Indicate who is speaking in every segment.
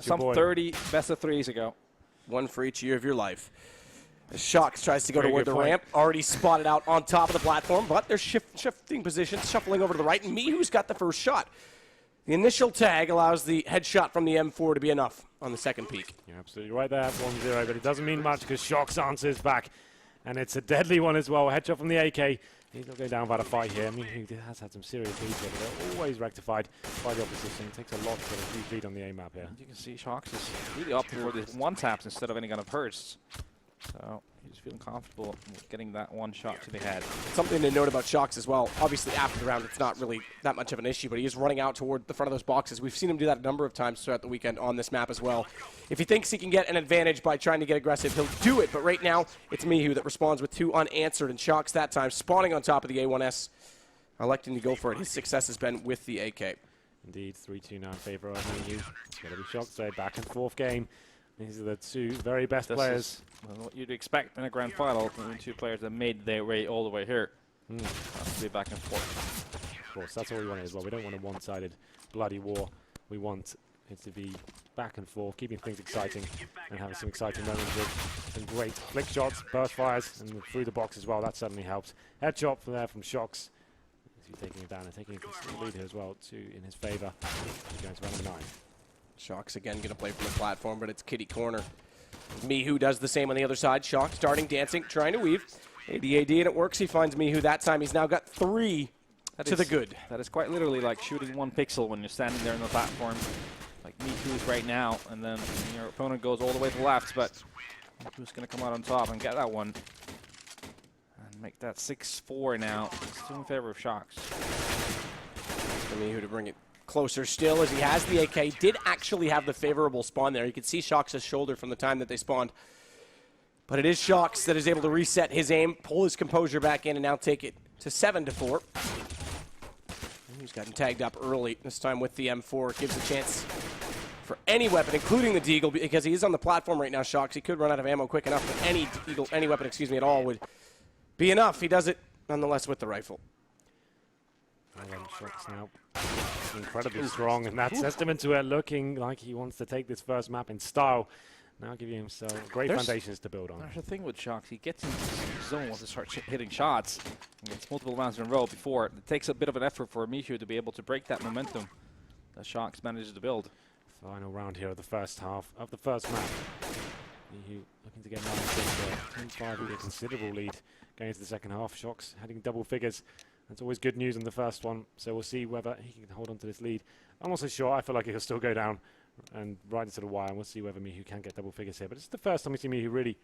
Speaker 1: some 30 best of threes ago.
Speaker 2: One for each year of your life. Shox tries to go toward the ramp, already spotted out on top of the platform, but they're shifting positions, shuffling over to the right, and Michu's got the first shot. The initial tag allows the headshot from the M4 to be enough on the second peak.
Speaker 3: You're absolutely right there, 1-0, but it doesn't mean much because Shox answers back, and it's a deadly one as well. Headshot from the AK. He's not going down without a fight here. I mean, he has had some serious leads here, but they're always rectified by the opposition. It takes a lot to get a huge lead on the A map here.
Speaker 1: You can see Shox is really opting for the one taps instead of any kind of bursts. So he's feeling comfortable with getting that one shot to the head.
Speaker 2: Something to note about Shox as well. Obviously, after the round, it's not really that much of an issue, but he is running out toward the front of those boxes. We've seen him do that a number of times throughout the weekend on this map as well. If he thinks he can get an advantage by trying to get aggressive, he'll do it. But right now, it's Michu that responds with 2 unanswered, and Shox that time spawning on top of the A1S, electing to go for it. His success has been with the AK.
Speaker 3: Indeed, 3-2 now in favor of Michu. It's going to be Shox today, back and forth game. These are the two very best players.
Speaker 1: What you'd expect in a grand final, when two players that made their way all the way here. Has to be back and forth.
Speaker 3: Of course, that's all we want as well. We don't want a one-sided bloody war. We want it to be back and forth, keeping things exciting and having some exciting moments with some great flick shots, burst fires, and through the box as well. That certainly helps. Headshot from there from Shox. He's taking it down and taking a lead here as well, too, in his favor. He's going to round 9.
Speaker 2: Shox again going to play from the platform, but it's kitty corner. Michu does the same on the other side. Shox starting, dancing, trying to weave. AD, and it works. He finds Michu that time. He's now got 3 to the good.
Speaker 1: That is quite literally like shooting 1 pixel when you're standing there on the platform, like Michu's right now, and then your opponent goes all the way to the left, but Michu's going to come out on top and get that one. And make that 6-4 now. Still in favor of Shox.
Speaker 2: For Michu to bring it closer still as he has the AK. Did actually have the favorable spawn there. You can see Shox's shoulder from the time that they spawned. But it is Shox that is able to reset his aim, pull his composure back in, and now take it to 7-4. He's gotten tagged up early, this time with the M4. Gives a chance for any weapon, including the Deagle, because he is on the platform right now, Shox. He could run out of ammo quick enough, but any weapon, at all, would be enough. He does it, nonetheless, with the rifle.
Speaker 3: Shox now incredibly strong, and that's testament to it, looking like he wants to take this first map in style. Now giving himself great foundations to build on.
Speaker 1: There's the thing with Shox. He gets into the zone once he starts hitting shots. He gets multiple rounds in a row before. It takes a bit of an effort for Michu to be able to break that momentum that Shox manages to build.
Speaker 3: Final round here of the first half of the first map. Michu looking to get 9-6 there. 10-5 with a considerable lead going into the second half. Shox heading double figures. That's always good news in the first one, so we'll see whether he can hold on to this lead. I'm also sure, I feel like he'll still go down and right into the wire, and we'll see whether Michu can get double figures here. But it's the first time we see Michu really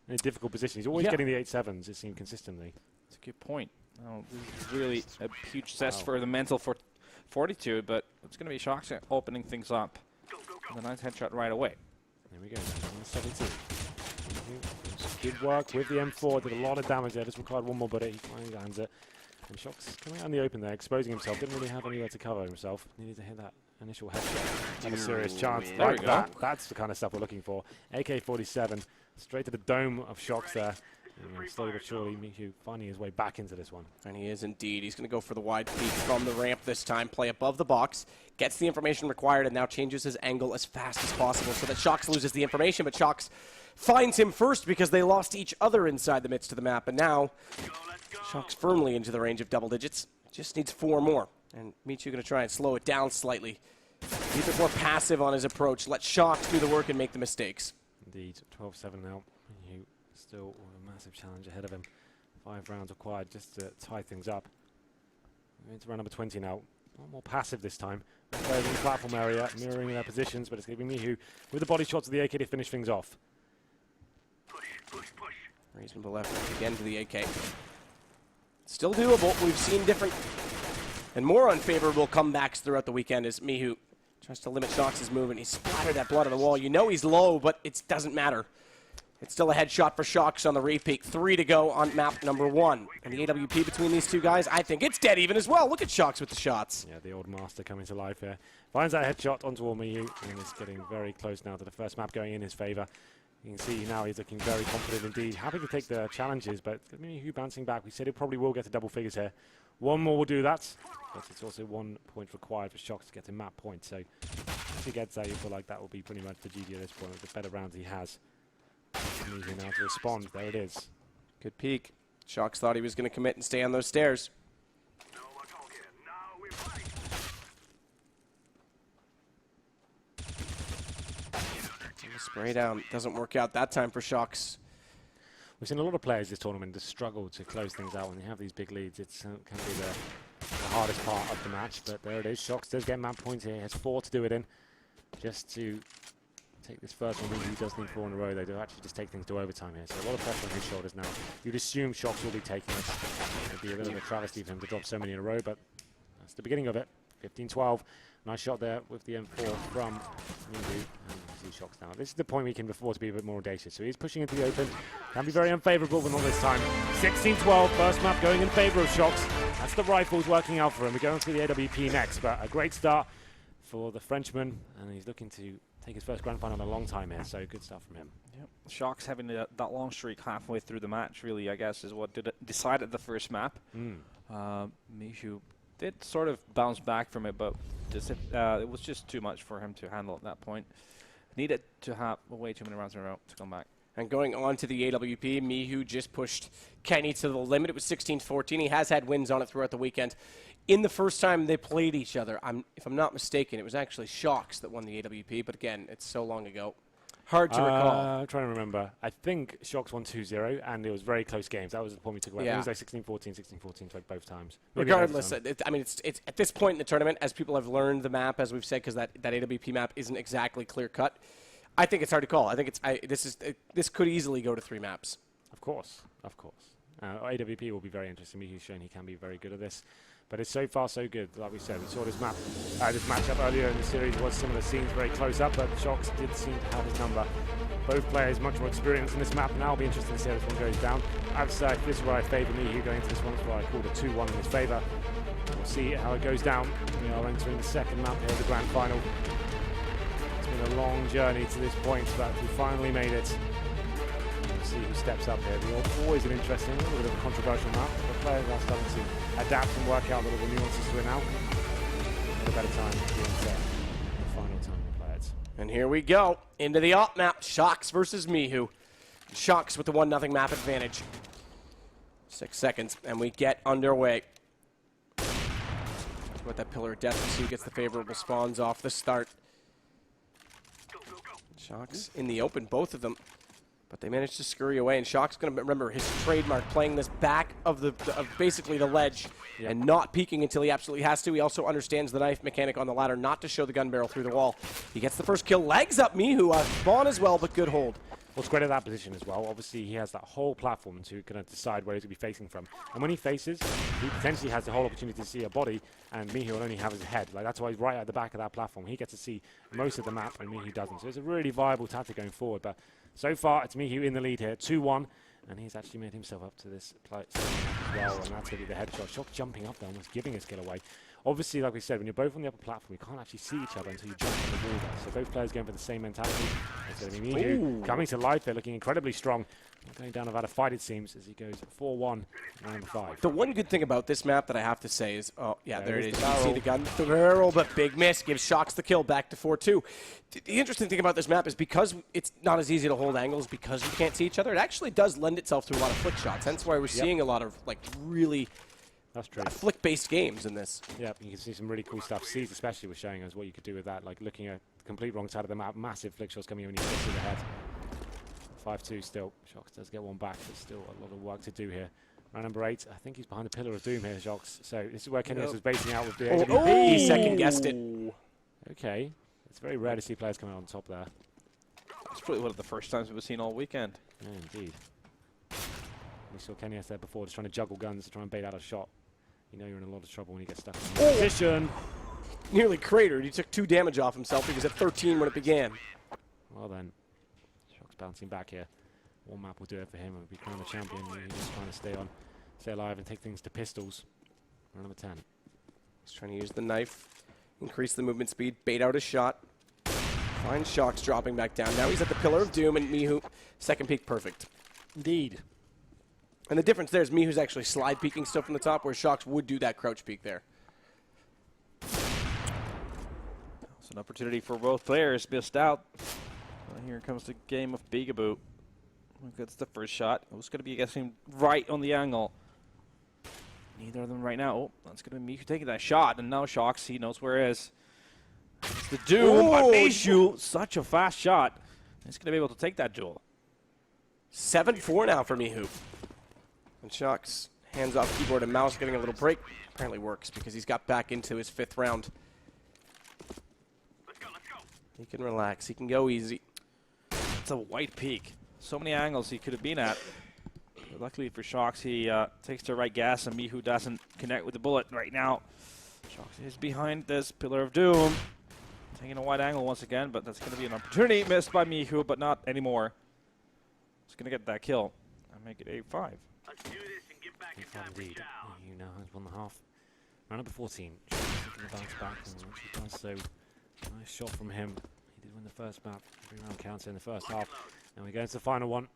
Speaker 3: in a difficult position. He's always getting the 8-7s, it seems, consistently.
Speaker 1: That's a good point. This is really a huge test for the mental for 42, but it's going to be Shox opening things up. And the nice headshot right away.
Speaker 3: There we go, 17. Good work with the M4, did a lot of damage there, just required one more, but he finally lands it. And Shox coming out in the open there, exposing himself. Didn't really have anywhere to cover himself. Needed to hit that initial headshot. Have a serious chance like that. That's the kind of stuff we're looking for. AK-47, straight to the dome of Shox there. And slowly but surely, Michu finding his way back into this one.
Speaker 2: And he is indeed. He's going to go for the wide peek from the ramp this time. Play above the box. Gets the information required and now changes his angle as fast as possible so that Shox loses the information. But Shox finds him first because they lost each other inside the midst of the map. And now Shox firmly into the range of double digits. Just needs 4 more. And Michu going to try and slow it down slightly. Be a bit more passive on his approach. Let Shox do the work and make the mistakes.
Speaker 3: Indeed, 12-7 now. Michu still with a massive challenge ahead of him. 5 rounds required just to tie things up. We're into round number 20 now. A lot more passive this time. Playing in the platform area, mirroring their positions, but it's going to be Michu with the body shots of the AK to finish things off.
Speaker 2: Reasonable effort again to the AK. Still doable. We've seen different and more unfavorable comebacks throughout the weekend as Michu tries to limit Shox's movement. He splattered that blood on the wall. You know he's low, but it doesn't matter. It's still a headshot for Shox on the repeat. 3 to go on map number 1. And the AWP between these two guys, I think it's dead even as well. Look at Shox with the shots.
Speaker 3: Yeah, the old master coming to life here. Finds that headshot onto Michu, and it's getting very close now to the first map going in his favor. You can see now he's looking very confident indeed. Happy to take the challenges, but Michu bouncing back. We said he probably will get to double figures here. One more will do that, but it's also 1 point required for Shox to get to map point. So if he gets that, you feel like that will be pretty much the GG at this point with the better rounds he has. Michu now to respond. There it is.
Speaker 2: Good peek. Shox thought he was going to commit and stay on those stairs. Spray down. Doesn't work out that time for Shox.
Speaker 3: We've seen a lot of players this tournament just struggle to close things out when you have these big leads. It can be the hardest part of the match, but there it is. Shox does get map points here. He has 4 to do it in. Just to take this first one, he does need 4 in a row. They do actually just take things to overtime here. So a lot of pressure on his shoulders now. You'd assume Shox will be taking it. It'd be a little bit of a travesty for him to drop so many in a row, but that's the beginning of it. 15-12. Nice shot there with the M4 from Michu. And see Shox now. This is the point we can afford to be a bit more audacious. So he's pushing into the open. Can be very unfavorable, but not this time. 16-12. First map going in favor of Shox. That's the rifles working out for him. We're going to the AWP next, but a great start for the Frenchman, and he's looking to take his first grand final in a long time here. So good stuff from him.
Speaker 1: Yep. Shox having that long streak halfway through the match, really, I guess, is what decided the first map. Michu did sort of bounce back from it, but it was just too much for him to handle at that point. Needed to have way too many rounds in a row to come back.
Speaker 2: And going on to the AWP, Michu just pushed Kenny to the limit. It was 16-14. He has had wins on it throughout the weekend. In the first time they played each other, if I'm not mistaken, it was actually Shox that won the AWP, but again, it's so long ago. Hard to recall.
Speaker 3: I'm trying to remember. I think Shox won 2-0, and it was very close games. That was the point we took away.
Speaker 2: Yeah.
Speaker 3: It was like 16-14, 16-14 like both times. Maybe
Speaker 2: Regardless, I mean, it's at this point in the tournament, as people have learned the map, as we've said, because that AWP map isn't exactly clear-cut, I think it's hard to call. I think this could easily go to 3 maps.
Speaker 3: Of course, of course. AWP will be very interesting. Michu's shown he can be very good at this. But it's so far so good, like we said. We saw this matchup earlier in the series was similar scenes, very close up, but Shox did seem to have his number. Both players much more experienced in this map, and now it'll be interesting to see how this one goes down. I've said this is where I favour Michu going into this one. This is where I called a 2-1 in his favour. We'll see how it goes down. We are entering the second map here, the grand final. It's been a long journey to this point, but we finally made it. We'll see who steps up here. Always an interesting, a little bit of a controversial map. The players are starting to adapt and work out a little nuances to it now. A better time to the final time to play it.
Speaker 2: And here we go, into the op map, Shox versus Michu. Shox with the 1-0 map advantage. 6 seconds, and we get underway. With that pillar of death, we see who gets the favorable spawns off the start. Shox in the open, both of them. But they managed to scurry away, and Shox going to remember his trademark, playing this back of basically the ledge and not peeking until he absolutely has to. He also understands the knife mechanic on the ladder, not to show the gun barrel through the wall. He gets the first kill, legs up Michu, spawn as well, but good hold.
Speaker 3: What's great at that position as well, obviously he has that whole platform to kind of decide where he's going to be facing from. And when he faces, he potentially has the whole opportunity to see a body, and Michu will only have his head. Like, that's why he's right at the back of that platform. He gets to see most of the map, and Michu doesn't. So it's a really viable tactic going forward. But so far, it's Michu in the lead here, 2-1. And he's actually made himself up to this play as well, and that's really the headshot. Shox jumping up there, almost giving his kill away. Obviously, like we said, when you're both on the upper platform, you can't actually see each other until you jump on the wall there. So both players going for the same mentality. It's Michu coming to life here, looking incredibly strong. Going down without a fight, it seems, as he goes 4-1, round 5.
Speaker 2: The one good thing about this map that I have to say is, oh, yeah, there it is. You can see the gun, the barrel, but big miss. Gives Shox the kill, back to 4-2. The interesting thing about this map is because it's not as easy to hold angles, because you can't see each other, it actually does lend itself to a lot of flick shots. Hence why we're seeing a lot of, like, really flick-based games in this.
Speaker 3: Yeah, you can see some really cool stuff. Seeds especially was showing us what you could do with that, like looking at the complete wrong side of the map, massive flick shots coming in when you get to the head. 5-2 still. Shox does get one back, but still a lot of work to do here. Round number 8, I think he's behind the Pillar of Doom here, Shox. So this is where Kenny was basing out with the AWP.
Speaker 2: He second-guessed it.
Speaker 3: Okay. It's very rare to see players coming out on top there.
Speaker 1: It's probably one of the first times we've seen all weekend.
Speaker 3: Yeah, indeed. We saw Kenny there before, just trying to juggle guns to try and bait out a shot. You know you're in a lot of trouble when you get stuck in the position.
Speaker 2: Nearly cratered. He took 2 damage off himself. He was at 13 when it began.
Speaker 3: Well then, Shox bouncing back here. One map will do it for him. He'll be crowned the champion. He's just trying to stay alive and take things to pistols. Round number 10.
Speaker 2: He's trying to use the knife, increase the movement speed, bait out a shot. Find Shox dropping back down. Now he's at the Pillar of Doom, and Michu, second peek perfect.
Speaker 3: Indeed.
Speaker 2: And the difference there is Mihu's actually slide peeking stuff from the top, where Shox would do that crouch peek there.
Speaker 1: It's an opportunity for both players. Missed out. Here comes the game of Peekaboo. Who gets the first shot? Who's going to be guessing right on the angle? Neither of them right now. Oh, that's going to be Michu taking that shot. And now Shox, he knows where it is. It's the Doom, but Michu, such a fast shot. He's going to be able to take that duel.
Speaker 2: 7-4 now for Mihu. And Shox hands off keyboard and mouse, getting a little break. Apparently works because he's got back into his 5th round. He can relax. He can go easy.
Speaker 1: It's a white peak. So many angles he could have been at. But luckily for Shox, he takes the right gas, and Mihu doesn't connect with the bullet right now. Shox is behind this Pillar of Doom. Taking a wide angle once again, but that's going to be an opportunity. Missed by Mihu, but not anymore. He's going to get that kill and make it 8-5.
Speaker 4: Let's do this and get back in time.
Speaker 3: Indeed. Mihu now has won the half. Round number 14. Taking the bounce back, and once he does so, nice shot from him. He did win the first map. Every round counts in the first half. Now we go into the final one.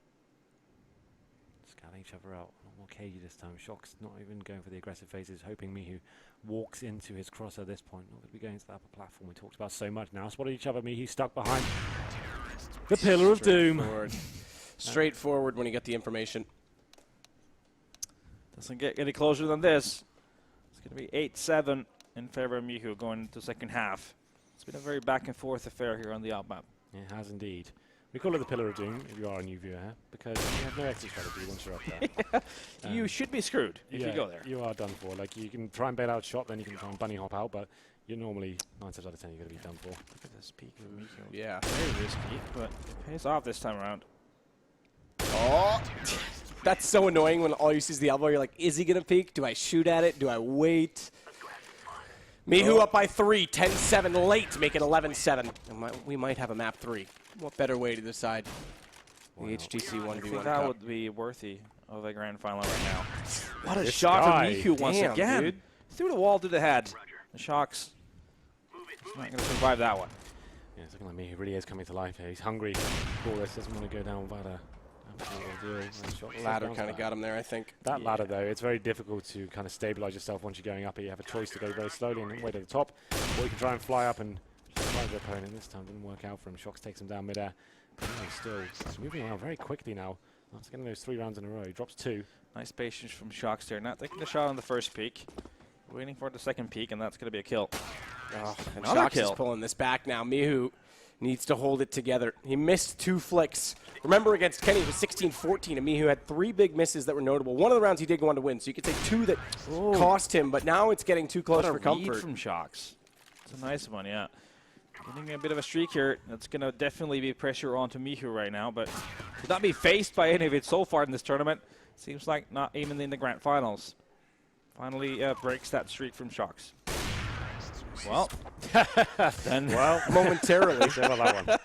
Speaker 3: Scanning each other out. A lot more cagey this time. Shox not even going for the aggressive phases, hoping Mihu walks into his cross at this point. Not going to be going to the upper platform we talked about so much now. Spotted each other. Mihu stuck behind the Pillar of Doom.
Speaker 2: Straightforward when you get the information.
Speaker 1: Doesn't get any closer than this. It's going to be 8-7 in favor of Mihu going into the second half. It's been a very back and forth affair here on the out map.
Speaker 3: It has indeed. We call it the Pillar of Doom if you are a new viewer, because you have no exit strategy once you're up there.
Speaker 1: You should be screwed if you go there.
Speaker 3: You are done for. Like, you can try and bail out shot, then you can try and bunny hop out, but you're normally 9 times out of 10 you're going to be done for.
Speaker 1: Look at this peak from Mihu.
Speaker 2: Yeah.
Speaker 1: Very risky, but it pays off this time around.
Speaker 2: Oh! That's so annoying when all you see is the elbow. You're like, is he going to peek? Do I shoot at it? Do I wait? Mihu up by 3, 10-7 late, make it 11-7. We might have a map 3. What better way to decide the HTC 1v1
Speaker 1: I think that
Speaker 2: Cup?
Speaker 1: would be worthy of a grand final right now. What a
Speaker 3: This
Speaker 1: shot
Speaker 3: guy.
Speaker 1: from Michu once
Speaker 2: Damn,
Speaker 1: again.
Speaker 2: dude.
Speaker 1: Through the wall to the head. The Shox is not going to survive that one.
Speaker 3: Yeah, it's looking like Mihu really is coming to life here. He's hungry for this, doesn't want to go down without a
Speaker 2: Ladder kind of got him there, I think.
Speaker 3: That ladder, though, it's very difficult to kind of stabilize yourself once you're going up. You have a choice to go very slowly and wait at the top, or you can try and fly up and surprise your opponent. This time didn't work out for him. Shox takes him down midair. But no, he's moving around very quickly now. After getting those 3 rounds in a row, he drops 2.
Speaker 1: Nice patience from Shox there. Not taking the shot on the first peak. Waiting for the second peak, and that's going to be a kill.
Speaker 2: Oh, and
Speaker 1: Another
Speaker 2: Shox
Speaker 1: kill.
Speaker 2: is pulling this back now. Mihu needs to hold it together. He missed 2 flicks. Remember, against Kenny, it was 16-14, and Mihu had 3 big misses that were notable. One of the rounds he did go on to win, so you could say 2 that cost him, but now it's getting too close
Speaker 1: What a
Speaker 2: for comfort.
Speaker 1: read from Shox. It's a nice one, yeah. Getting a bit of a streak here. That's going to definitely be pressure onto Mihu right now, but to not be faced by any of it so far in this tournament, seems like not even in the grand finals. Finally breaks that streak from Shox. Well, then
Speaker 2: Momentarily.
Speaker 3: Still that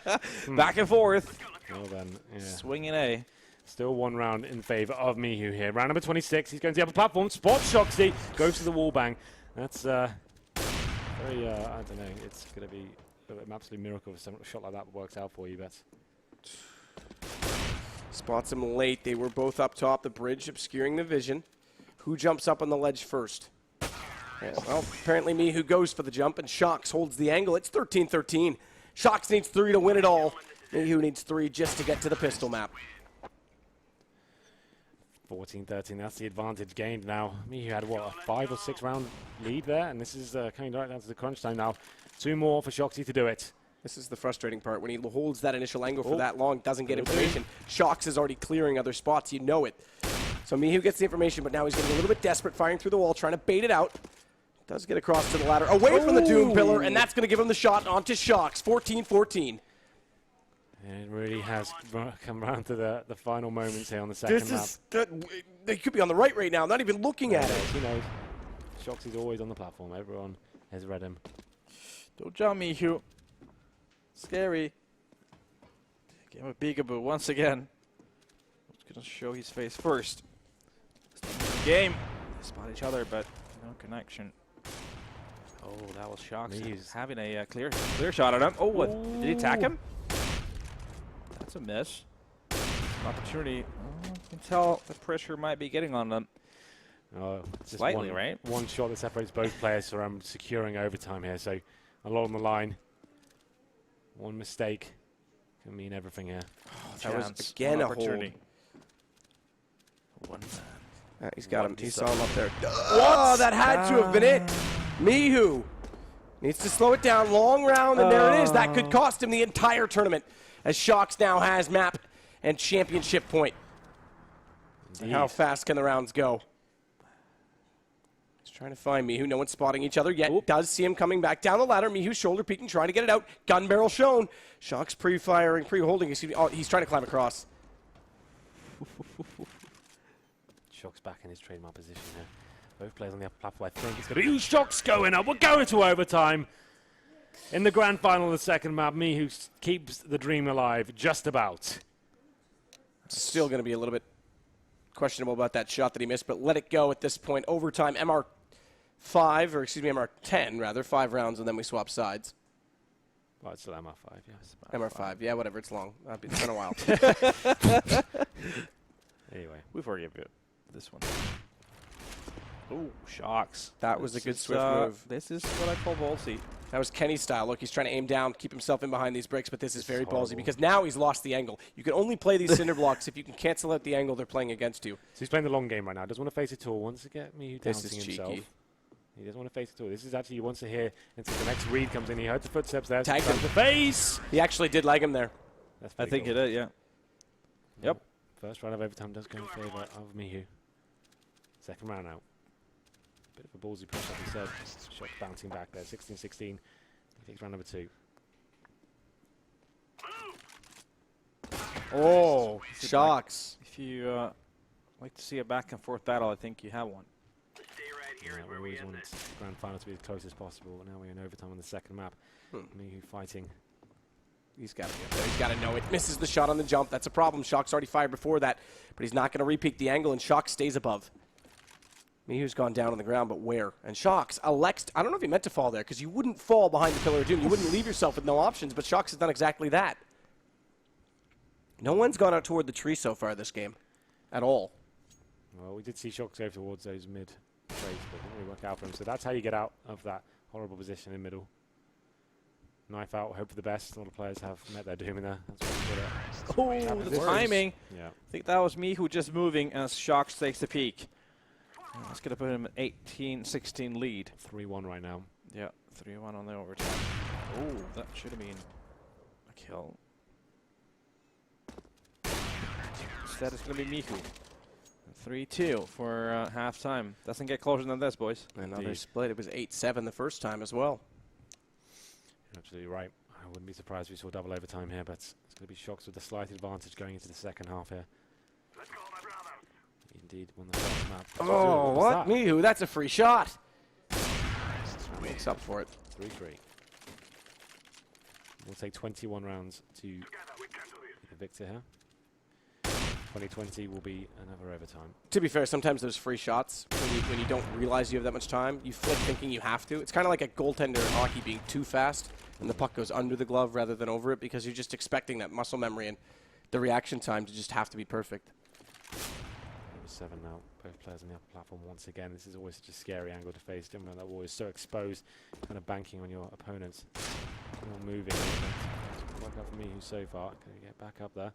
Speaker 3: one.
Speaker 1: back and forth.
Speaker 3: Well then, yeah.
Speaker 1: Swinging A.
Speaker 3: Still 1 round in favor of Mihu here. Round number 26. He's going to the upper platform. Spot Shoxy. Goes to the wall bang. That's very, I don't know. It's going to be an absolute miracle if a shot like that works out for you, but.
Speaker 2: Spots him late. They were both up top. The bridge obscuring the vision. Who jumps up on the ledge first? Yeah, well, apparently Mihu goes for the jump, and Shox holds the angle. It's 13-13. Shox needs 3 to win it all. Mihu needs 3 just to get to the pistol map.
Speaker 3: 14-13, that's the advantage gained now. Mihu had, what, a 5 or 6 round lead there, and this is coming right down to the crunch time now. 2 more for Shoxy to do it.
Speaker 2: This is the frustrating part. When he holds that initial angle for that long, doesn't get information. Shox is already clearing other spots. You know it. So Mihu gets the information, but now he's getting a little bit desperate, firing through the wall, trying to bait it out. Does get across to the ladder, away from the Doom Pillar, and that's going to give him the shot onto Shox. 14-14.
Speaker 3: And it really has come round to the final moments here on the second map.
Speaker 2: They could be on the right now, not even looking at it.
Speaker 3: You know, Shoxy's always on the platform. Everyone has read him.
Speaker 1: Don't jump, Mihu. Scary. Game of Peekaboo once again. He's going to show his face first. Game. They spot each other, but no connection. Oh, that was Shox. He's having a clear shot at him. Oh, what? Did he attack him? That's a miss. An opportunity. Oh, You can tell the pressure might be getting on them.
Speaker 3: Oh, just
Speaker 1: Slightly, right?
Speaker 3: One shot that separates both players from securing overtime here. So a lot on the line. One mistake can mean everything here.
Speaker 2: That was
Speaker 1: Chance,
Speaker 2: again
Speaker 1: one
Speaker 2: a hold.
Speaker 1: opportunity. One
Speaker 2: He's got him.
Speaker 1: One
Speaker 2: He saw him up there.
Speaker 1: What?
Speaker 2: Oh, that had to have been it. Michu needs to slow it down. Long round, and there it is. That could cost him the entire tournament, as Shox now has map and championship point. And how fast can the rounds go? He's trying to find Michu. No one's spotting each other yet.
Speaker 1: Oop.
Speaker 2: Does see him coming back down the ladder. Michu's shoulder peeking, trying to get it out. Gun barrel shown. Shox pre-firing, pre-holding. Excuse me. Oh, he's trying to climb across.
Speaker 3: Shox back in his trademark position here. Both players on the upper platform. I think it's going to be Shox going up. We're going to overtime. In the grand final of the second map, Michu keeps the dream alive, just about.
Speaker 2: Still going to be a little bit questionable about that shot that he missed, but let it go at this point. Overtime, MR5, or excuse me, MR10 rather, 5 rounds, and then we swap sides.
Speaker 3: Well, it's still MR5, yes.
Speaker 2: MR5, yeah, whatever, it's long. It's been a while.
Speaker 3: Anyway.
Speaker 1: We've already given this one. Oh, Shox.
Speaker 2: That was a
Speaker 1: This
Speaker 2: good
Speaker 1: is,
Speaker 2: swift move.
Speaker 1: This is what I call ballsy.
Speaker 2: That was Kenny's style. Look, he's trying to aim down, keep himself in behind these bricks, but this is very ballsy
Speaker 3: horrible.
Speaker 2: because now he's lost the angle. You can only play these cinder blocks if you can cancel out the angle they're playing against you.
Speaker 3: So he's playing the long game right now. Doesn't want to face it at all. Wants to get Michu
Speaker 2: This is
Speaker 3: dancing himself.
Speaker 2: cheeky.
Speaker 3: He doesn't want to face it at all. This is actually, he wants to hear until the next read comes in. He heard the footsteps there.
Speaker 2: Tagged him.
Speaker 3: The face!
Speaker 2: He actually did leg him there.
Speaker 3: That's
Speaker 1: I
Speaker 3: pretty
Speaker 1: think
Speaker 3: cool.
Speaker 1: it is, yeah. Yep.
Speaker 3: First round of overtime does go in favour of Michu. Second round out. Bit of a ballsy push, like we said. Shot bouncing back there. 16-16. He takes round number 2.
Speaker 2: Oh, Shox.
Speaker 1: If you like to see a back and forth battle, I think you have one.
Speaker 4: Stay right here
Speaker 3: Yeah,
Speaker 4: is
Speaker 3: we
Speaker 4: where we
Speaker 3: always
Speaker 4: end
Speaker 3: want
Speaker 4: this.
Speaker 3: the grand final to be as close as possible. Now we're in overtime on the second map. Michu fighting.
Speaker 2: He's got to get there. He's got to know it. Misses the shot on the jump. That's a problem. Shox already fired before that, but he's not going to repeat the angle, and Shox stays above. Michu's gone down on the ground, but where? And Shox elects. I don't know if he meant to fall there, because you wouldn't fall behind the Pillar of Doom. You wouldn't leave yourself with no options, but Shox has done exactly that. No one's gone out toward the tree so far this game, at all.
Speaker 3: Well, we did see Shox go towards those mid trades, but didn't really work out for him. So that's how you get out of that horrible position in middle. Knife out, hope for the best. A lot of players have met their doom in there. That's what we're good at.
Speaker 1: Oh, the
Speaker 3: This is-
Speaker 1: timing.
Speaker 3: Yeah.
Speaker 1: I think that was me who just moving as Shox takes the peak. That's going to put him at 18-16 lead.
Speaker 3: 3-1 right now.
Speaker 1: Yeah, 3-1 on the overtime. Oh, that should have been a kill. Instead, it's going to be Michu. 3-2 for halftime. Doesn't get closer than this, boys.
Speaker 2: Another
Speaker 3: Indeed.
Speaker 2: split. It was 8-7 the first time as well.
Speaker 3: You're absolutely right. I wouldn't be surprised if we saw double overtime here, but it's going to be Shox with a slight advantage going into the second half here.
Speaker 4: Let's go, my brother.
Speaker 3: He indeed won the first map.
Speaker 2: Oh,
Speaker 3: was
Speaker 2: what?
Speaker 3: that?
Speaker 2: Michu, that's a free shot. Makes up for it.
Speaker 3: 3-3. We'll take 21 rounds to be
Speaker 4: Together, we can do this.
Speaker 3: the victor here. 2020 will be another overtime.
Speaker 2: To be fair, sometimes those free shots, when you don't realize you have that much time, you flick thinking you have to. It's kind of like a goaltender in hockey being too fast, and the puck goes under the glove rather than over it because you're just expecting that muscle memory and the reaction time to just have to be perfect.
Speaker 3: Number 7 now. Both players on the upper platform once again. This is always such a scary angle to face. Didn't know that wall is so exposed, kind of banking on your opponents. Not moving. Work out for me who's so far. Can get back up there.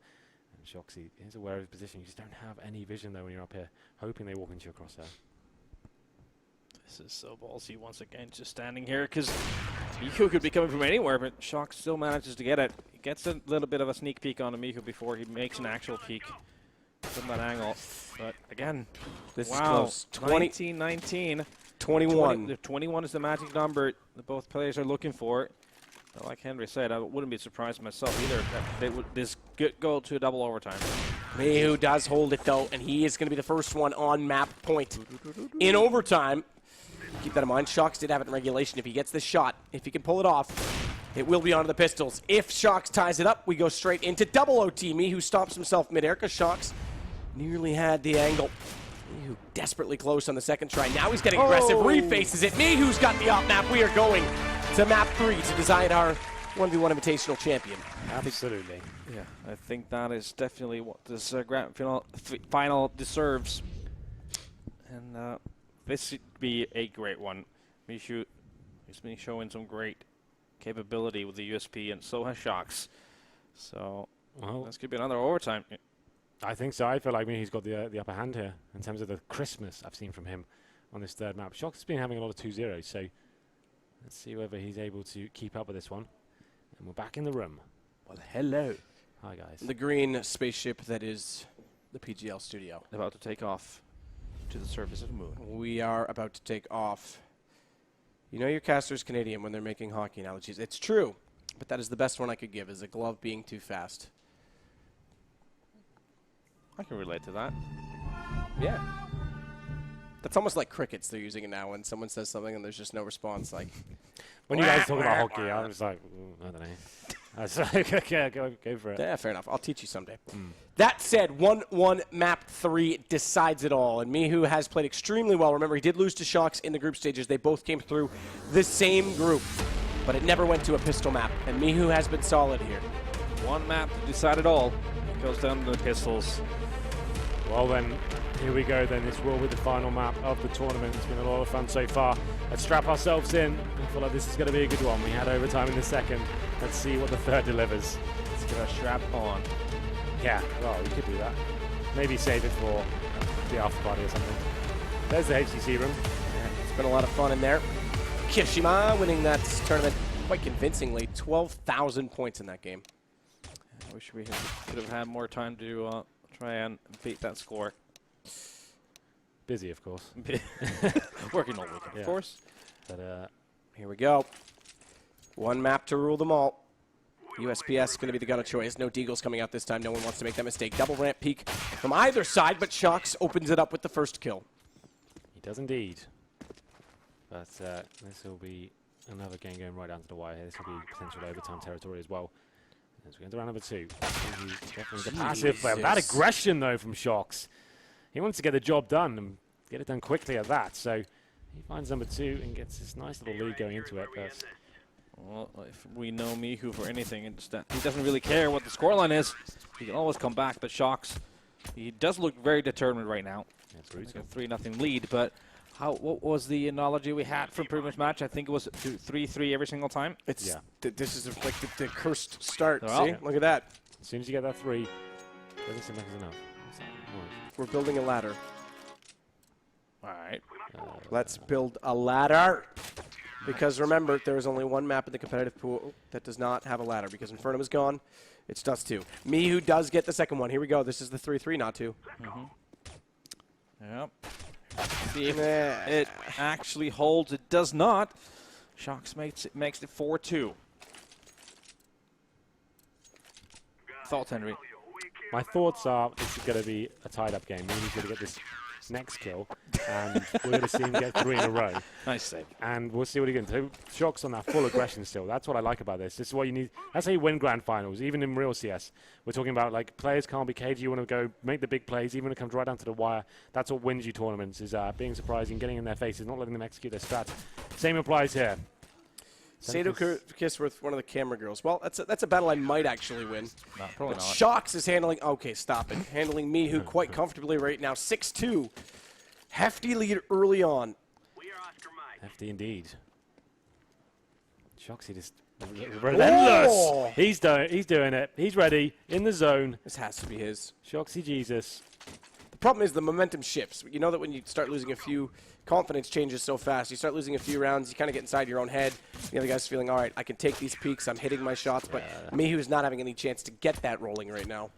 Speaker 3: And Shoxy is aware of his position. You just don't have any vision though when you're up here, hoping they walk into your crosshair.
Speaker 1: This is so ballsy once again, just standing here because Michu could be coming from anywhere, but Shox still manages to get it. He gets a little bit of a sneak peek on Michu before he makes an actual peek from that angle. But again,
Speaker 2: This is
Speaker 1: wow,
Speaker 2: close. 20,
Speaker 1: 19-19.
Speaker 2: 21.
Speaker 1: 21 is the magic number that both players are looking for. But like Henry said, I wouldn't be surprised myself either that they would this go to a double overtime.
Speaker 2: Michu does hold it though, and he is going to be the first one on map point. In overtime, keep that in mind, Shox did have it in regulation. If he gets this shot, if he can pull it off, it will be onto the pistols. If Shox ties it up, we go straight into double OT. Michu stops himself midair because Shox nearly had the angle. Michu desperately close on the second try. Now he's getting aggressive, refaces it. Michu's got the op map. We are going to map 3 to decide our 1v1 Invitational champion.
Speaker 3: Absolutely.
Speaker 1: Yeah, I think that is definitely what this grand final deserves. And this should be a great one. Michu has been showing some great capability with the USP, and so has Shox. So
Speaker 3: Well,
Speaker 1: this could be another overtime.
Speaker 3: I think so. I feel like he's got the upper hand here in terms of the crispness I've seen from him on this third map. Shox has been having a lot of 2-0s, so let's see whether he's able to keep up with this one. And we're back in the room.
Speaker 2: Well, hello.
Speaker 3: Hi, guys.
Speaker 2: The green spaceship that is the PGL studio.
Speaker 1: About to take off to the surface of the moon.
Speaker 2: We are about to take off. You know your caster's Canadian when they're making hockey analogies. It's true, but that is the best one I could give, is a glove being too fast.
Speaker 1: I can relate to that.
Speaker 2: Yeah. That's almost like crickets they're using it now when someone says something and there's just no response. Like,
Speaker 3: When you guys talk about hockey, I was like, I don't know. I was like, okay, go for it.
Speaker 2: yeah, fair enough. I'll teach you someday. That said, 1-1 map 3 decides it all. And Michu has played extremely well. Remember, he did lose to Shox in the group stages. They both came through the same group, but it never went to a pistol map. And Michu has been solid here.
Speaker 1: One map to decide it all. It goes down to the pistols.
Speaker 3: Well then, here we go then. This will be the final map of the tournament. It's been a lot of fun so far. Let's strap ourselves in. I feel like this is going to be a good one. We had overtime in the second. Let's see what the third delivers.
Speaker 1: Let's get our strap on.
Speaker 3: Yeah, well, we could do that. Maybe save it for the after party or something. There's the HTC room.
Speaker 2: Yeah, it's been a lot of fun in there. Kishima winning that tournament quite convincingly. 12,000 points in that game.
Speaker 1: I wish we could have had more time to try and beat that score.
Speaker 3: Busy, of course.
Speaker 1: Working all weekend,
Speaker 3: Yeah.
Speaker 1: of course.
Speaker 3: But
Speaker 2: Here we go. One map to rule them all. USPS going to be the gun of choice. No deagles coming out this time. No one wants to make that mistake. Double ramp peek from either side, but Shox opens it up with the first kill.
Speaker 3: he does indeed. But this will be another game going right down to the wire here. This will be potential overtime territory as well. As we go into round number 2. He's definitely the passive player. That aggression, though, from Shox. He wants to get the job done and get it done quickly at that. So he finds number 2 and gets this nice little lead going into it. But
Speaker 1: Well, if we know Michu for anything, it's that he doesn't really care what the scoreline is. He can always come back, but Shox, he does look very determined right now.
Speaker 3: it's
Speaker 1: Like
Speaker 3: brutal.
Speaker 1: a 3-0 lead, but what was the analogy we had from previous match? I think it was 3-3 every single time.
Speaker 2: It's
Speaker 3: Yeah.
Speaker 2: This is like the cursed start.
Speaker 1: Well,
Speaker 2: See? Look at that.
Speaker 3: As soon as you get that 3, doesn't seem like it's enough. What's that noise?
Speaker 2: We're building a ladder.
Speaker 1: All right.
Speaker 2: Let's build a ladder. Because remember, there is only one map in the competitive pool that does not have a ladder. Because Infernum is gone, it's Dust 2. Michu does get the second one. Here we go. This is the 3-3, not 2.
Speaker 1: Yep. See if it actually holds. It does not. Shox makes it 4-2. Thoughts, Henry?
Speaker 3: My thoughts are this is going to be a tied-up game. He's going to get this next kill, and we're going to see him get 3 in a row.
Speaker 1: Nice save.
Speaker 3: And we'll see what he can do. Shox on that full aggression still. That's what I like about this. This is what you need. That's how you win grand finals, even in real CS. We're talking about, like, players can't be cagey. You want to go make the big plays, even when it comes right down to the wire. That's what wins you tournaments, is being surprising, getting in their faces, not letting them execute their strats. Same applies here.
Speaker 2: Sado Kissworth, one of the camera girls. Well, that's a battle I might actually win.
Speaker 1: No, probably
Speaker 2: But
Speaker 1: not.
Speaker 2: Shox is handling... Okay, stop it. Handling Michu quite comfortably right now. 6-2. Hefty lead early on.
Speaker 4: We are Oscar Mike.
Speaker 3: Hefty indeed. Shox, he just... Relentless!
Speaker 2: Oh!
Speaker 3: He's doing it. He's ready. In the zone.
Speaker 2: This has to be his.
Speaker 3: Shoxy Jesus.
Speaker 2: The problem is the momentum shifts. You know that when you start losing a few, confidence changes so fast. You start losing a few rounds, you kind of get inside your own head. The other guy's feeling, all right, I can take these peaks, I'm hitting my shots, but Michu's not having any chance to get that rolling right now.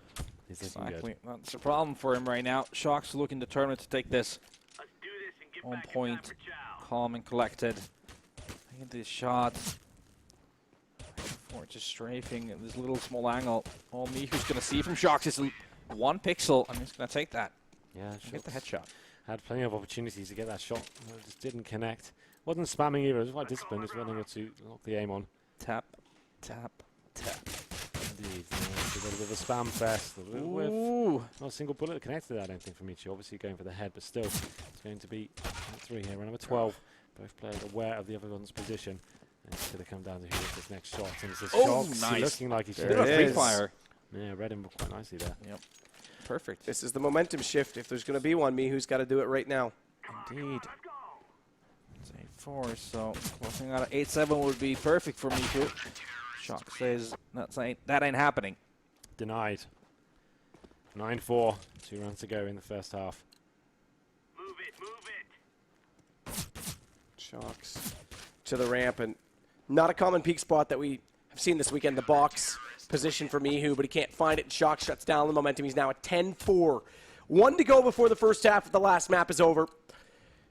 Speaker 3: He's looking
Speaker 1: Exactly.
Speaker 3: good.
Speaker 1: That's a problem for him right now. Shox looking determined to take this
Speaker 4: Let's do this and get
Speaker 1: on
Speaker 4: back in
Speaker 1: point,
Speaker 4: time for chow.
Speaker 1: calm and collected. Look at these shots. Or just strafing at this little small angle. All Michu's going to see from Shox is 1 pixel, and he's going to take that.
Speaker 3: Yeah,
Speaker 1: Get the
Speaker 3: Shox
Speaker 1: headshot.
Speaker 3: had plenty of opportunities to get that shot. It just didn't connect. Wasn't spamming either. It was quite disciplined. Just running to lock the aim on.
Speaker 1: Tap, tap, tap.
Speaker 3: Indeed. It's a little bit of a spam fest. A little whiff.
Speaker 1: Ooh.
Speaker 3: Not a single bullet connected, I don't think, from Michu. Obviously going for the head, but still, it's going to be 3 here. Round number 12. Both players aware of the other one's position. And it's going to come down to who gets this next shot. And it's this
Speaker 1: Oh,
Speaker 3: Shox
Speaker 1: nice.
Speaker 3: looking like he should
Speaker 1: Bit of a
Speaker 2: it
Speaker 1: free
Speaker 2: is.
Speaker 1: fire.
Speaker 3: Yeah, read him quite nicely there.
Speaker 1: Yep. Perfect.
Speaker 2: This is the momentum shift. If there's going to be one, Mihu's got to do it right now.
Speaker 1: Indeed. It's 8-4, so closing out at 8-7 would be perfect for Michu. Shox says that ain't happening.
Speaker 3: Denied. 9-4. 2 rounds to go in the first half.
Speaker 4: Move it.
Speaker 2: Shox to the ramp, and not a common peak spot that we have seen this weekend. The box position for Mihu, but he can't find it. Shox shuts down the momentum. He's now at 10-4. 1 to go before the first half of the last map is over.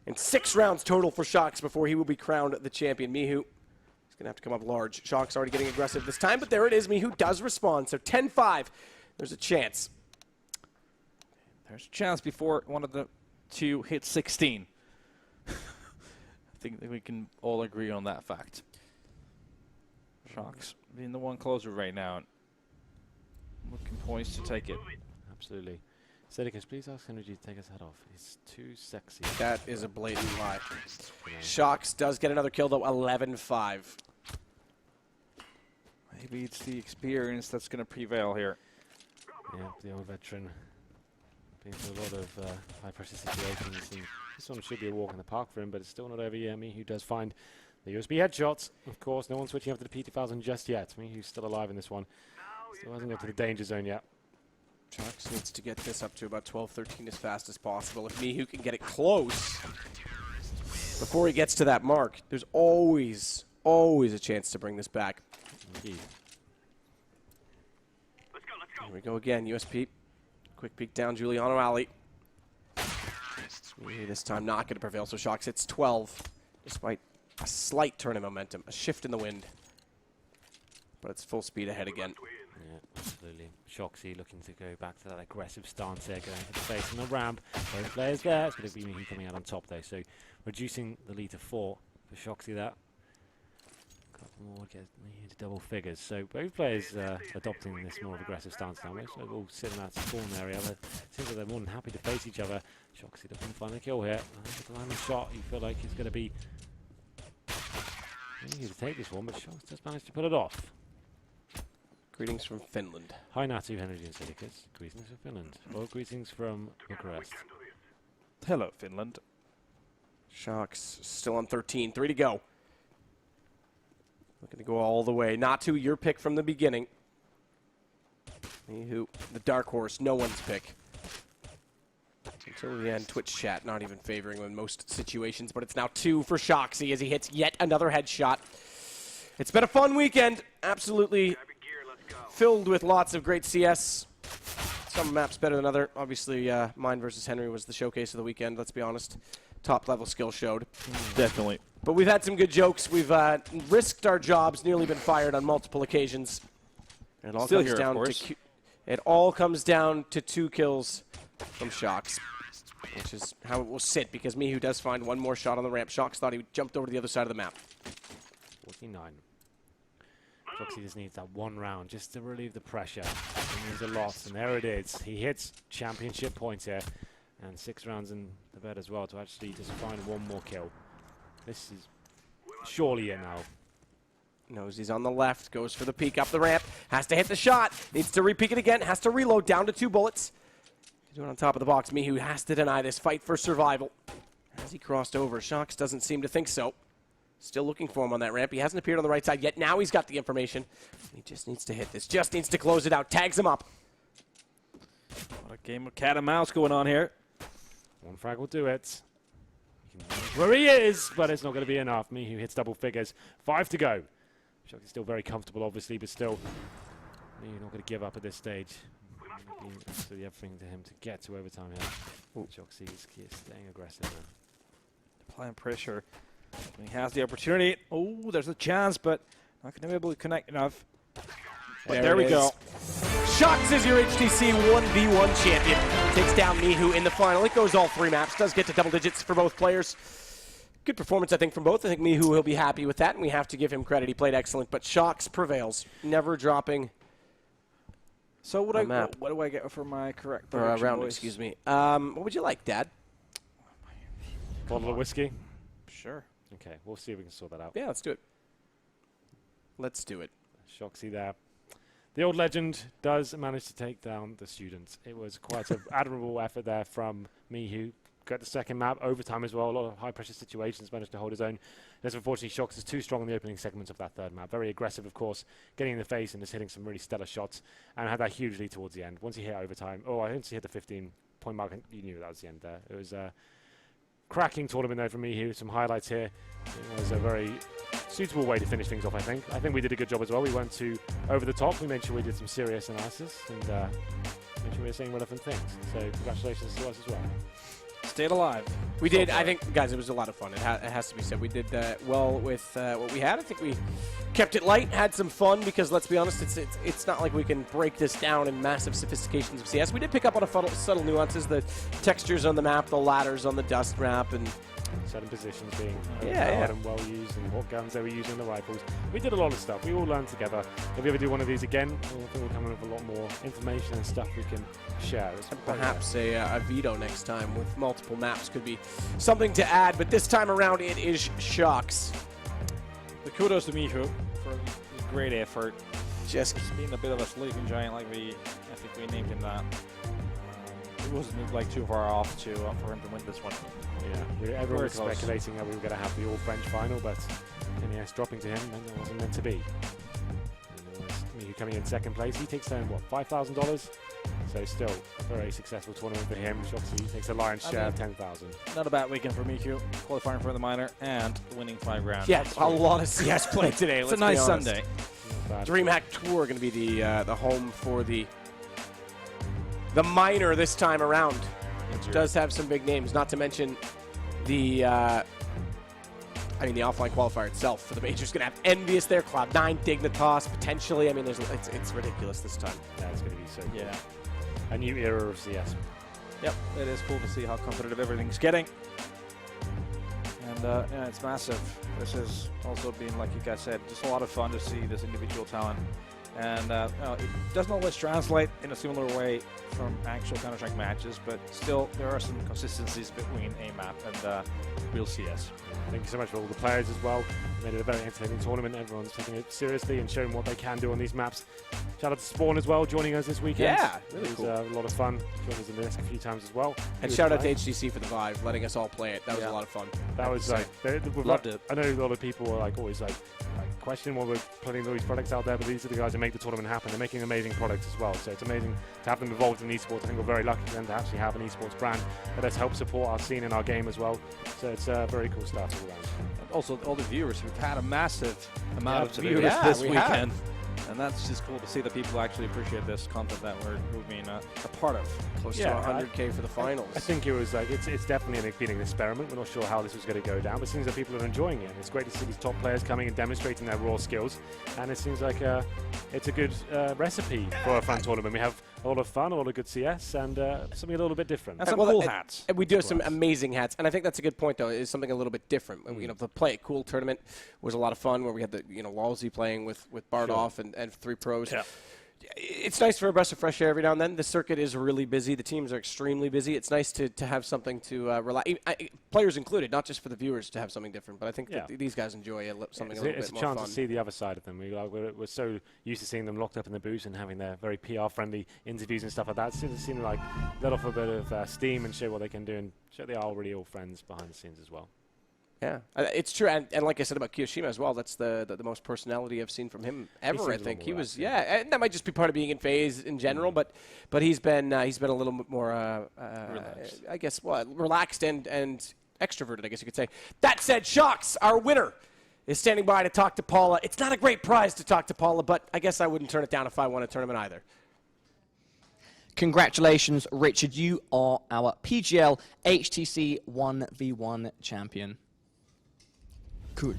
Speaker 2: And 6 rounds total for Shox before he will be crowned the champion. Mihu is going to have to come up large. Shox already getting aggressive this time, but there it is. Mihu does respond, so 10-5. There's a chance.
Speaker 1: There's a chance before one of the two hits 16. I think that we can all agree on that fact. Shox being the one closer right now. Looking poised to take it.
Speaker 3: Absolutely. Sedicus, please ask Henry to take his head off. He's too sexy.
Speaker 2: That is a blatant lie. Shox does get another kill, though, 11-5.
Speaker 1: Maybe it's the experience that's going to prevail here.
Speaker 3: Yeah, the old veteran. Been through a lot of high-pressure situations, and this one should be a walk in the park for him, but it's still not over yet. Mihu does find the USB headshots. Of course, no one's switching up to the P2000 just yet. Mihu's still alive in this one. Still hasn't got to the danger zone yet.
Speaker 2: Shox needs to get this up to about 12-13 as fast as possible. If Mihu can get it close before he gets to that mark, there's always a chance to bring this back.
Speaker 3: Indeed.
Speaker 4: Let's go.
Speaker 2: Here we go again, USP. Quick peek down, Giuliano Alley. Mihu this time not going to prevail, so Shox hits 12, despite a slight turn in momentum, a shift in the wind. But it's full speed ahead again.
Speaker 3: Yeah, absolutely. Shoxy looking to go back to that aggressive stance there, going to the face on the ramp. Both players there. It's going to be Mihu coming out on top, though, so reducing the lead to 4 for Shoxy there. A couple more to get Mihu to double figures. So both players adopting this more aggressive stance now. Most of all sit in that spawn area, but it seems like they're more than happy to face each other. Shoxy looking to find the kill here. With the line of shot, you feel like it's going to be Mihu to take this one, but Shox just managed to pull it off.
Speaker 2: Greetings from Finland.
Speaker 3: Hi Natu, Henry and Sedicus. Greetings from Finland. Well, greetings from Bucharest.
Speaker 1: Hello, Finland.
Speaker 2: Shox still on 13, 3 to go. Looking to go all the way. Natu, your pick from the beginning. Mihu, the dark horse, no one's pick. Until the end, Twitch chat not even favoring him in most situations, but it's now 2 for Shoxy as he hits yet another headshot. It's been a fun weekend. Absolutely filled with lots of great CS. Some maps better than other. Obviously, mine versus Henry was the showcase of the weekend, let's be honest. Top-level skill showed.
Speaker 1: Definitely.
Speaker 2: But we've had some good jokes. We've risked our jobs, nearly been fired on multiple occasions. And it all
Speaker 1: Still
Speaker 2: comes
Speaker 1: here, of
Speaker 2: down
Speaker 1: course.
Speaker 2: to it all comes down to 2 kills from Shox, which is how it will sit because Mihu does find one more shot on the ramp. Shox thought he jumped over to the other side of the map.
Speaker 3: 49. Shoxy just needs that one round just to relieve the pressure. He needs a lot, and there it is. He hits championship points here, and 6 rounds in the bed as well to actually just find one more kill. This is surely it now.
Speaker 2: Knows he's on the left, goes for the peek up the ramp, has to hit the shot, needs to re-peek it again, has to reload down to 2 bullets. He's doing on top of the box. Mihu has to deny this fight for survival. Has he crossed over? Shox doesn't seem to think so. Still looking for him on that ramp. He hasn't appeared on the right side yet. Now he's got the information. He just needs to hit this, just needs to close it out. Tags him up.
Speaker 1: What a game of cat and mouse going on here.
Speaker 3: One frag will do it. Where he is, but it's not going to be enough. Mihu hits double figures. 5 to go. Shoxy's still very comfortable, obviously, but still, Mihu not going to give up at this stage. Been absolutely everything to him to get to overtime here. Shoxy is staying aggressive now.
Speaker 1: Applying pressure. When he has the opportunity. Oh, there's a chance, but not going to be able to connect enough. But there we go.
Speaker 2: Shox is your HTC 1v1 champion. Takes down Mihu in the final. It goes all 3 maps. Does get to double digits for both players. Good performance, I think, from both. I think Mihu will be happy with that, and we have to give him credit. He played excellent, but Shox prevails. Never dropping.
Speaker 1: So what do I get for my correct prediction,
Speaker 2: round,
Speaker 1: boys?
Speaker 2: excuse me. What would you like, Dad?
Speaker 3: Bottle of whiskey?
Speaker 1: Sure.
Speaker 3: Okay, we'll see if we can sort that out.
Speaker 2: Yeah, let's do it. Let's do it.
Speaker 3: Shoxy there. The old legend does manage to take down the students. It was quite an admirable effort there from Michu. Got the second map, overtime as well. A lot of high-pressure situations, managed to hold his own. Just unfortunately, Shox is too strong in the opening segments of that third map. Very aggressive, of course, getting in the face and just hitting some really stellar shots. And had that huge lead towards the end. Once he hit overtime, once he hit the 15-point mark, you knew that was the end there. It was a cracking tournament there from Michu. Some highlights here. It was a very suitable way to finish things off, I think. I think we did a good job as well. We went too over the top. We made sure we did some serious analysis and made sure we were saying relevant things. So congratulations to us as well.
Speaker 1: Stayed alive.
Speaker 2: We did. I think, guys, it was a lot of fun. It has to be said. We did well with what we had. I think we kept it light, had some fun, because let's be honest, it's not like we can break this down in massive sophistications of CS. We did pick up on a subtle nuances, the textures on the map, the ladders on the dust map, and
Speaker 3: certain positions being
Speaker 2: yeah.
Speaker 3: and well used, and what guns they were using, the rifles. We did a lot of stuff. We all learned together. If we ever do one of these again, I think we'll come in with a lot more information and stuff we can share.
Speaker 2: Perhaps a veto next time with multiple maps could be something to add, but this time around it is Shox.
Speaker 1: The kudos to Michu for a great effort.
Speaker 2: Just
Speaker 1: being a bit of a sleeping giant, like I think we named him that. It wasn't like too far off to for him to win this one.
Speaker 3: Yeah, everyone was speculating that we were going to have the all-French final, but in the end, dropping to him, and it wasn't meant to be. Michu coming in second place, he takes home, what, $5,000? So still a very successful tournament for him. Shoxy takes a lion's share of 10,000.
Speaker 1: Not a bad weekend for Michu, qualifying for the minor and winning 5 rounds.
Speaker 2: yeah, a lot of CS play today.
Speaker 1: It's a nice Sunday.
Speaker 2: DreamHack Tour going to be the home for the minor this time around. It does have some big names, not to mention the offline qualifier itself for the major is going to have Envious there, Cloud9, Dignitas, potentially. I mean, it's ridiculous this time.
Speaker 3: Yeah, it's going to be so cool.
Speaker 1: Yeah.
Speaker 3: A new era of CS.
Speaker 1: Yep, it is cool to see how competitive everything's getting. And yeah, it's massive. This has also been, like you guys said, just a lot of fun to see this individual talent. And it doesn't always translate in a similar way from actual Counter-Strike matches, but still there are some consistencies between a map and real CS.
Speaker 3: Thank you so much for all the players as well. Made it a very entertaining tournament. Everyone's taking it seriously and showing what they can do on these maps. Shout out to Spawn as well, joining us this weekend.
Speaker 2: Yeah, really cool.
Speaker 3: A lot of fun. Joined us in the desk a few times as well.
Speaker 2: And shout out to HTC for the Vive, letting us all play it. That was a lot of fun.
Speaker 3: That was
Speaker 1: loved it.
Speaker 3: I know a lot of people are always question why we're putting all these products out there, but these are the guys who make the tournament happen. They're making amazing products as well. So it's amazing to have them involved in esports. I think we're very lucky for them to actually have an esports brand that has helped support our scene and our game as well. So it's very cool stuff all around.
Speaker 1: And also all the viewers. We've had a massive amount of viewers
Speaker 2: Yeah,
Speaker 1: this
Speaker 2: we
Speaker 1: weekend. And that's just cool to see that people actually appreciate this content that we're being a part of.
Speaker 2: Close to 100K for the finals.
Speaker 3: I think it was it's definitely been an experiment. We're not sure how this was going to go down, but it seems that people are enjoying it. It's great to see these top players coming and demonstrating their raw skills, and it seems like it's a good recipe for a fun tournament. We have a lot of fun, a lot of good CS, and something a little bit different.
Speaker 1: And some cool hats.
Speaker 2: And we do have some amazing hats, and I think that's a good point, though, is something a little bit different. The Play It Cool tournament was a lot of fun, where we had the Walsey playing with Bardoff and 3 pros.
Speaker 1: Yeah.
Speaker 2: It's nice for a breath of fresh air every now and then. The circuit is really busy. The teams are extremely busy. It's nice to have something to rely, players included, not just for the viewers to have something different. But I think that these guys enjoy something a little bit more fun.
Speaker 3: It's a chance to see the other side of them. We're so used to seeing them locked up in the booth and having their very PR-friendly interviews and stuff like that. It's seemed like let off a bit of steam and show what they can do and show they are really all friends behind the scenes as well.
Speaker 2: Yeah, it's true, and like I said about Kiyoshima as well, that's the most personality I've seen from him ever. I think he was, and that might just be part of being in phase in general, but he's been a little bit more, relaxed. I guess, relaxed and extroverted, I guess you could say. That said, Shox, our winner, is standing by to talk to Paula. It's not a great prize to talk to Paula, but I guess I wouldn't turn it down if I won a tournament either.
Speaker 5: Congratulations, Richard. You are our PGL HTC 1v1 champion.
Speaker 6: Cool.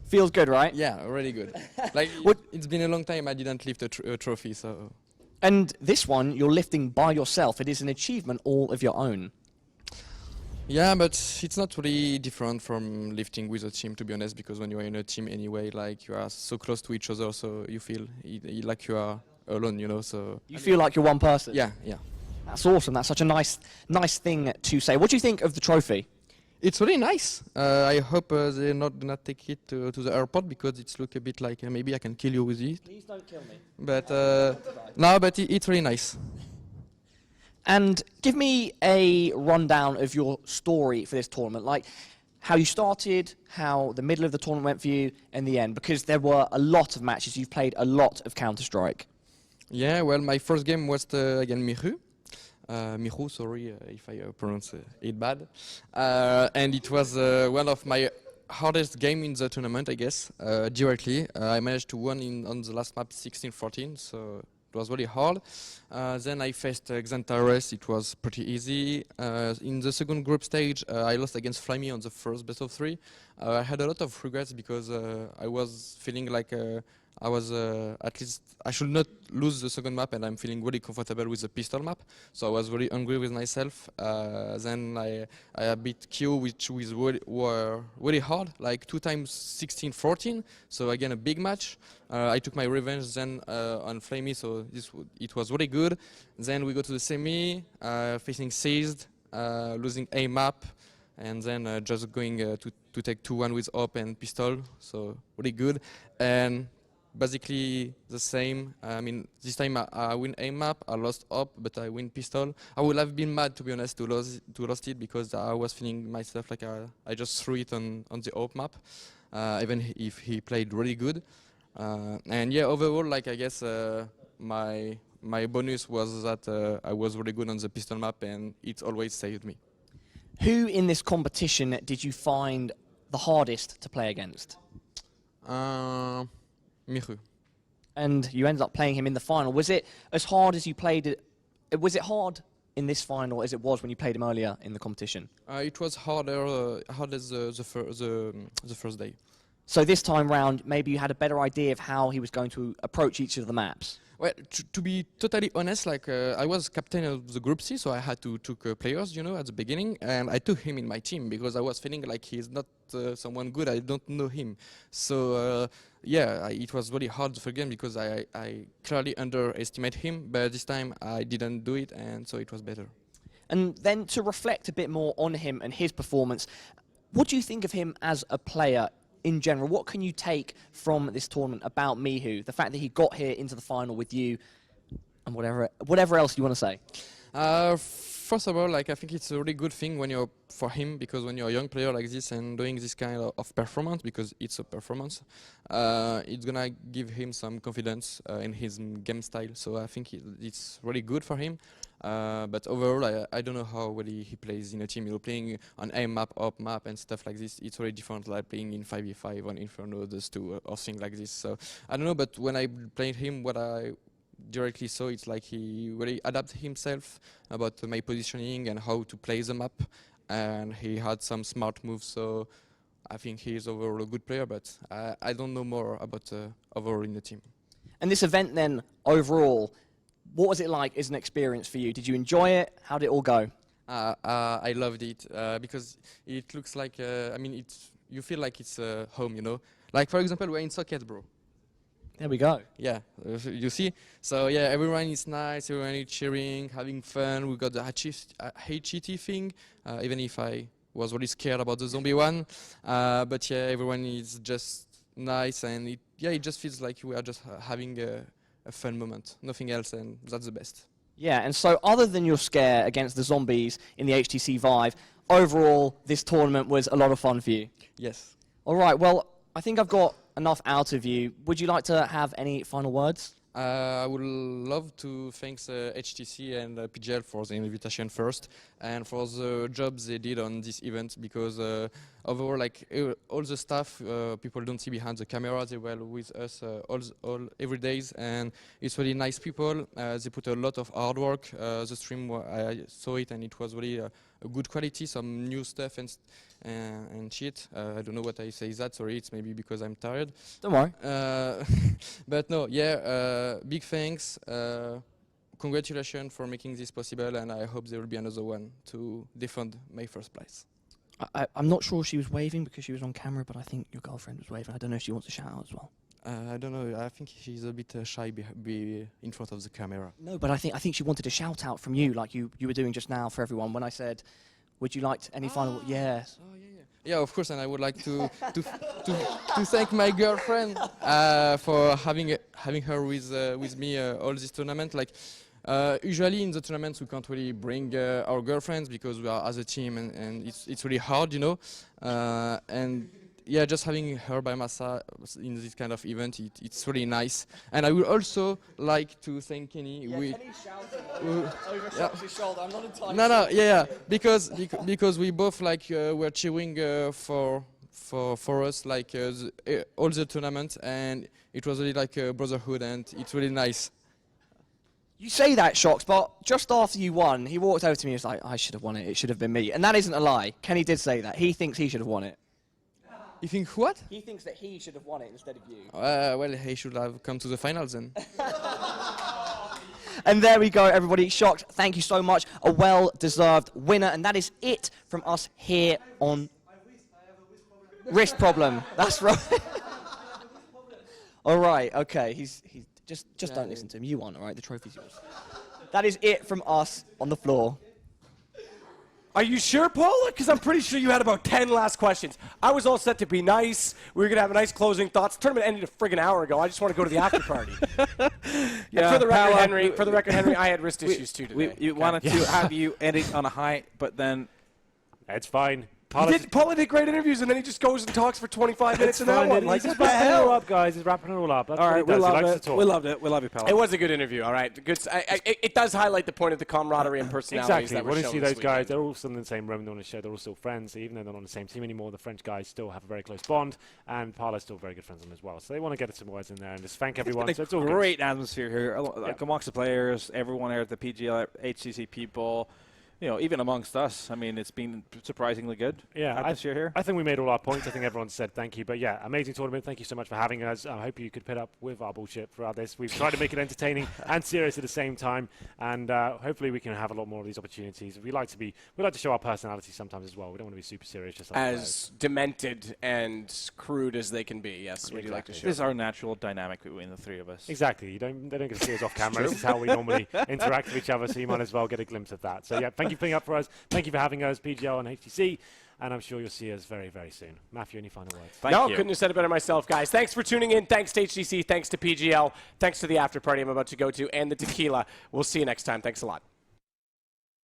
Speaker 5: Feels good, right?
Speaker 6: Yeah, really good. It's been a long time I didn't lift a trophy, so.
Speaker 5: And this one, you're lifting by yourself. It is an achievement all of your own.
Speaker 6: Yeah, but it's not really different from lifting with a team, to be honest, because when you are in a team anyway, you are so close to each other, so you feel like you are alone, so.
Speaker 5: You feel like you're one person?
Speaker 6: Yeah.
Speaker 5: That's awesome. That's such a nice thing to say. What do you think of the trophy?
Speaker 6: It's really nice. I hope they not take it to the airport because it's look a bit like maybe I can kill you with it.
Speaker 5: Please don't kill me.
Speaker 6: But no, but it's really nice.
Speaker 5: And give me a rundown of your story for this tournament, like how you started, how the middle of the tournament went for you, and the end, because there were a lot of matches. You've played a lot of Counter-Strike.
Speaker 6: Yeah, well, my first game was against Michu. Michu, sorry if I pronounce it bad. And it was one of my hardest game in the tournament, I guess, directly. I managed to win on the last map 16-14, so it was really hard. Then I faced Xantares, it was pretty easy. In the second group stage, I lost against Flyme on the first best of 3. I had a lot of regrets because I was feeling like I was at least I should not lose the second map, and I'm feeling really comfortable with the pistol map. So I was really angry with myself. Then I beat Q, which was were really hard, like 2 times 16-14. So again, a big match. I took my revenge then on Flamey, so it was really good. Then we go to the semi, facing Seized, losing a map, and then just going to take 2-1 with Op and pistol. So really good. And basically the same. I mean, this time I win a map, I lost Op, but I win pistol. I would have been mad, to be honest, to lose it because I was feeling myself like I just threw it on the Op map, even if he played really good. And yeah, overall, like I guess my bonus was that I was really good on the pistol map, and it always saved me.
Speaker 5: Who in this competition did you find the hardest to play against?
Speaker 6: Michu.
Speaker 5: And you ended up playing him in the final. Was it as hard as you played it? Was it hard in this final as it was when you played him earlier in the competition?
Speaker 6: It was hard as the first day.
Speaker 5: So this time round, maybe you had a better idea of how he was going to approach each of the maps.
Speaker 6: Well, to be totally honest, like I was captain of the group C, so I had to took players, you know, at the beginning, and I took him in my team because I was feeling like he's not someone good. I don't know him, so yeah, it was really hard for game because I clearly underestimate him. But this time I didn't do it, and so it was better.
Speaker 5: And then to reflect a bit more on him and his performance, what do you think of him as a player? In general, what can you take from this tournament about Michu? The fact that he got here into the final with you, and whatever else you want to say.
Speaker 6: First of all, like I think it's a really good thing when you're for him, because when you're a young player like this and doing this kind of performance, because it's a performance, it's gonna give him some confidence in his game style. So I think it's really good for him. But overall, I don't know how well he plays in a team. You know, playing on A map, Op map, and stuff like this, it's really different. Like playing in 5v5 on Inferno, those two, or things like this. So I don't know. But when I played him, what I directly saw, it's like he really adapted himself about my positioning and how to play the map, and he had some smart moves. So I think he is overall a good player. But I don't know more about overall in the team.
Speaker 5: And this event, then overall, what was it like as an experience for you? Did you enjoy it? How did it all go?
Speaker 6: I loved it because it looks like, I mean, you feel like it's home, you know? Like, for example, we're in Socket, bro.
Speaker 5: There we go.
Speaker 6: Yeah, you see? So, yeah, everyone is nice, everyone is cheering, having fun. We got the HTC thing, even if I was really scared about the zombie one. But, yeah, everyone is just nice, and it just feels like we are just having a fun moment, nothing else, and that's the best.
Speaker 5: Yeah, and so other than your scare against the zombies in the HTC Vive, overall, this tournament was a lot of fun for you?
Speaker 6: Yes.
Speaker 5: All right, well, I think I've got enough out of you. Would you like to have any final words?
Speaker 6: I would love to thank HTC and PGL for the invitation first, and for the job they did on this event, because overall, like all the stuff people don't see behind the camera, they were with us all every day, and it's really nice people. They put a lot of hard work. The stream, I saw it, and it was really a good quality, some new stuff and shit. I don't know what I say that, sorry, it's maybe because I'm tired.
Speaker 5: Don't worry.
Speaker 6: But no, yeah, big thanks. Congratulations for making this possible, and I hope there will be another one to defend my first place.
Speaker 5: I'm not sure she was waving because she was on camera, but I think your girlfriend was waving. I don't know if she wants to shout out as well.
Speaker 6: I don't know, I think she's a bit shy be in front of the camera.
Speaker 5: No, but I think she wanted a shout out from you, like you were doing just now for everyone when I said, Would you like any final? Yes.
Speaker 6: Oh, yeah, of course, and I would like to thank my girlfriend for having her with me all this tournament. Like usually in the tournaments we can't really bring our girlfriends because we are as a team and it's really hard, you know. And yeah, just having her by my side in this kind of event, it's really nice. And I would also like to thank Kenny.
Speaker 5: Kenny's shouting over Shox's shoulder. I'm not entirely
Speaker 6: No, yeah, because we both like were cheering for us like all the tournament, and it was really like a brotherhood, and it's really nice.
Speaker 5: You say that, Shox, but just after you won, he walked over to me and was like, I should have won it. It should have been me. And that isn't a lie. Kenny did say that. He thinks he should have won it.
Speaker 6: You think what?
Speaker 5: He thinks that he should have won it instead of you.
Speaker 6: Well, he should have come to the finals then.
Speaker 5: And there we go, everybody. Shox, thank you so much. A well-deserved winner. And that is it from us here on... Wrist problem. That's right. All right, okay. He's just don't listen to him. You won, all right? The trophy's yours. That is it from us on the floor.
Speaker 2: Are you sure, Paula? Because I'm pretty sure you had about 10 last questions. I was all set to be nice. We were going to have a nice closing thoughts. Tournament ended a friggin' hour ago. I just want to go to the after party. Yeah, for the record, Henry, I had wrist issues too today.
Speaker 1: We wanted to have you ending on a high, but then...
Speaker 3: It's fine.
Speaker 2: Paula did great interviews, and then he just goes and talks for 25 minutes in that one.
Speaker 3: Like, he's wrapping it all up, guys. He's wrapping it all up. That's
Speaker 1: all right, we loved it.
Speaker 3: We
Speaker 1: loved it. We love you, Paula.
Speaker 2: It was a good interview, all right. Good. It does highlight the point of the camaraderie and personalities
Speaker 3: exactly.
Speaker 2: that
Speaker 3: When
Speaker 2: we're
Speaker 3: you
Speaker 2: showing
Speaker 3: see
Speaker 2: this
Speaker 3: those guys,
Speaker 2: weekend.
Speaker 3: they're all still in the same room. They want to show they're all still friends. Even though they're not on the same team anymore, the French guys still have a very close bond, and Paula's still very good friends with them as well. So they want to get some words in there and just thank everyone.
Speaker 1: It's
Speaker 3: so it's all
Speaker 1: great atmosphere here. Like amongst the players, everyone here at the PGL, HTC people. You know, even amongst us, I mean, it's been surprisingly good.
Speaker 3: Yeah,
Speaker 1: atmosphere here.
Speaker 3: I think we made all our points. I think everyone said thank you. But yeah, amazing tournament. Thank you so much for having us. I hope you could put up with our bullshit throughout this. We've tried to make it entertaining and serious at the same time, and hopefully we can have a lot more of these opportunities. We like to show our personality sometimes as well. We don't want to be super serious, just like
Speaker 2: as demented and crude as they can be. Yes, we do like to show.
Speaker 1: This is our natural dynamic between the three of us.
Speaker 3: Exactly. They don't get to see us off camera. This is how we normally interact with each other. So you might as well get a glimpse of that. So yeah, thank you for putting up for us. Thank you for having us, PGL and HTC, and I'm sure you'll see us very, very soon. Matthew, any final words?
Speaker 2: Thank you. Couldn't have said it better myself, guys. Thanks for tuning in. Thanks to HTC. Thanks to PGL. Thanks to the after party I'm about to go to and the tequila. We'll see you next time. Thanks a lot.